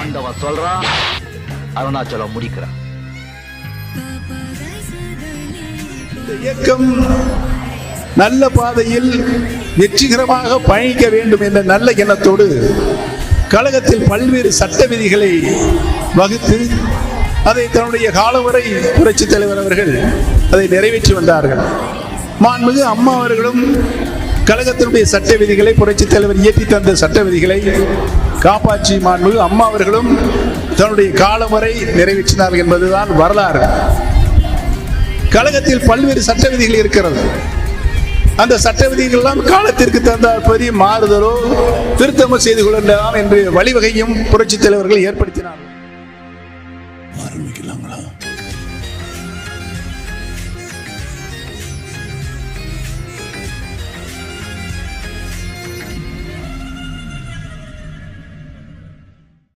ஆண்டவன் சொல்றான், அருணாச்சலம் முடிக்கிறான். இந்த இயக்கம் நல்ல பாதையில் வெற்றிகரமாக பயணிக்க வேண்டும் என்ற நல்ல எண்ணத்தோடு கழகத்தில் பல்வேறு சட்ட விதிகளை வகுத்து அதை தன்னுடைய காலம் வரை புரட்சித் தலைவர் அவர்கள் அதை நிறைவேற்றி வந்தார்கள். மாண்புமிகு அம்மா அவர்களும் கழகத்தினுடைய சட்ட விதிகளை புரட்சித் தலைவர் இயற்றி தந்த சட்ட விதிகளை காப்பாற்றி மாண்புமிகு அம்மா அவர்களும் தன்னுடைய காலம் வரை நிறைவேற்றினார்கள் என்பதுதான் வரலாறு. கழகத்தில் பல்வேறு சட்ட விதிகள் இருக்கிறது. அந்த சட்ட விதிகள் எல்லாம் காலத்திற்கு தந்த பெரிய மாறுதலோ திருத்தமோ செய்து கொள்ளலாம் என்று வழிவகையும் புரட்சித் தலைவர்கள் ஏற்படுத்தினார்கள். ஆரம்பிக்கலாங்களா?